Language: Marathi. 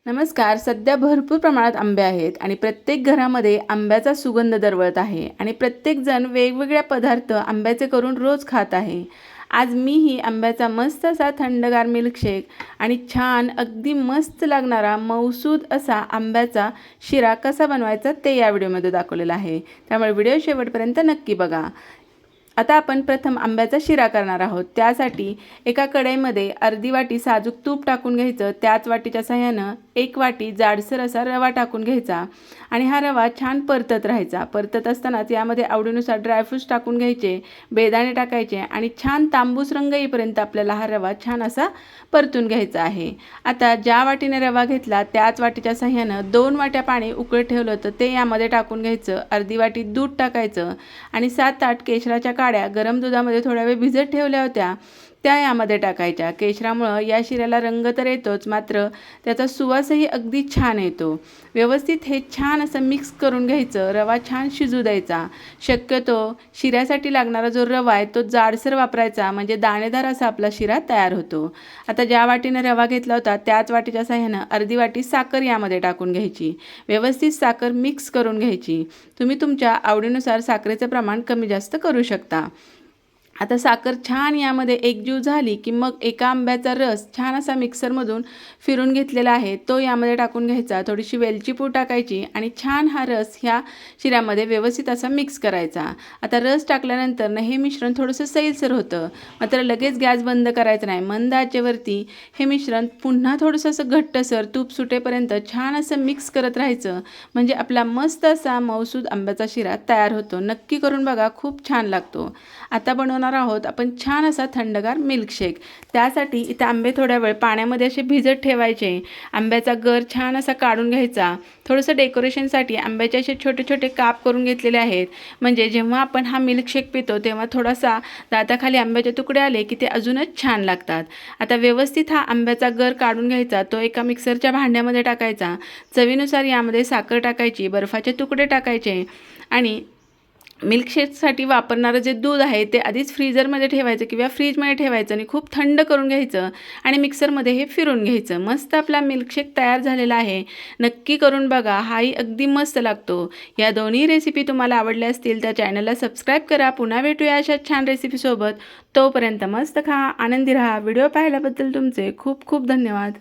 नमस्कार. सध्या भरपूर प्रमाणात आंबे आहेत आणि प्रत्येक घरामध्ये आंब्याचा सुगंध दरवळत आहे आणि प्रत्येकजण वेगवेगळ्या पदार्थ आंब्याचे करून रोज खात आहे. आज मीही आंब्याचा मस्त असा थंडगार मिल्कशेक आणि छान अगदी मस्त लागणारा मऊसूद असा आंब्याचा शिरा कसा बनवायचा ते या व्हिडिओमध्ये दाखवलेला आहे. त्यामुळे व्हिडिओ शेवटपर्यंत नक्की बघा. आता आपण प्रथम आंब्याचा शिरा करणार आहोत. त्यासाठी एका कढईमध्ये अर्धी वाटी साजूक तूप टाकून घ्यायचं. त्याच वाटीच्या सहाय्यानं 1 वाटी जाडसर असा रवा टाकून घ्यायचा आणि हा रवा छान परतत राहायचा. परतत असतानाच यामध्ये आवडीनुसार ड्रायफ्रूट्स टाकून घ्यायचे, बेदाणे टाकायचे आणि छान तांबूस रंग येईपर्यंत आपल्याला हा रवा छान असा परतून घ्यायचा आहे. आता ज्या वाटीने रवा घेतला त्याच वाटीच्या सहाय्यानं 2 वाट्या पाणी उकळत ठेवलं होतं ते यामध्ये टाकून घ्यायचं. अर्धी वाटी दूध टाकायचं आणि 7-8 केशराच्या काड्या गरम दुधामध्ये थोडा वेळ भिजत ठेवल्या होत्या त्या यामध्ये टाकायच्या. केशरामुळं या शिऱ्याला रंग तर येतोच, मात्र त्याचा सुवासही अगदी छान येतो. व्यवस्थित हे छान असं मिक्स करून घ्यायचं. रवा छान शिजू द्यायचा. शक्यतो शिऱ्यासाठी लागणारा जो रवा आहे तो जाडसर वापरायचा, म्हणजे दाणेदार असा आपला शिरा तयार होतो. आता ज्या वाटीने रवा घेतला होता त्याच वाटीच्या सहाय्यानं अर्धी वाटी साखर यामध्ये टाकून घ्यायची. व्यवस्थित साखर मिक्स करून घ्यायची. तुम्ही तुमच्या आवडीनुसार साखरेचं प्रमाण कमी जास्त करू शकता. आता साखर छान यामध्ये एकजीव झाली की मग एका आंब्याचा रस छान असा मिक्सरमधून फिरून घेतलेला आहे तो यामध्ये टाकून घ्यायचा. थोडीशी वेलची पूड टाकायची आणि छान हा रस ह्या शिऱ्यामध्ये व्यवस्थित असा मिक्स करायचा. आता रस टाकल्यानंतर हे मिश्रण थोडंसं सैलसर होतं, मात्र लगेच गॅस बंद करायचा नाही. मंद आचेवरती हे मिश्रण पुन्हा थोडंसं असं घट्टसर तूप सुटेपर्यंत छान असं मिक्स करत राहायचं, म्हणजे आपला मस्त असा मऊसूद आंब्याचा शिरा तयार होतो. नक्की करून बघा, खूप छान लागतो. आता बनवणार आहोत आपण छान असा थंडगार मिल्कशेक. त्यासाठी इथे आंबे थोड्या वेळ पाण्यामध्ये असे भिजत ठेवायचे. आंब्याचा गर छान असा काढून घ्यायचा. थोडंसं डेकोरेशनसाठी आंब्याचे असे छोटे छोटे काप करून घेतलेले आहेत, म्हणजे जेव्हा आपण हा मिल्कशेक पितो तेव्हा थोडासा दाताखाली आंब्याचे तुकडे आले की ते अजूनच छान लागतात. आता व्यवस्थित हा आंब्याचा गर काढून घ्यायचा. तो एका मिक्सरच्या भांड्यामध्ये टाकायचा. चवीनुसार यामध्ये साखर टाकायची, बर्फाचे तुकडे टाकायचे आणि मिल्कशेकसाठी वापरणारं जे दूध आहे ते आधीच फ्रीजरमध्ये ठेवायचं किंवा फ्रीजमध्ये ठेवायचं आणि खूप थंड करून घ्यायचं आणि मिक्सरमध्ये हे फिरून घ्यायचं. मस्त आपला मिल्कशेक तयार झालेला आहे. नक्की करून बघा, हाही अगदी मस्त लागतो. या दोन्ही रेसिपी तुम्हाला आवडल्या असतील तर चॅनलला सबस्क्राईब करा. पुन्हा भेटूया अशा छान रेसिपीसोबत. तोपर्यंत मस्त खा, आनंदी राहा. व्हिडिओ पाहिल्याबद्दल तुमचे खूप खूप धन्यवाद.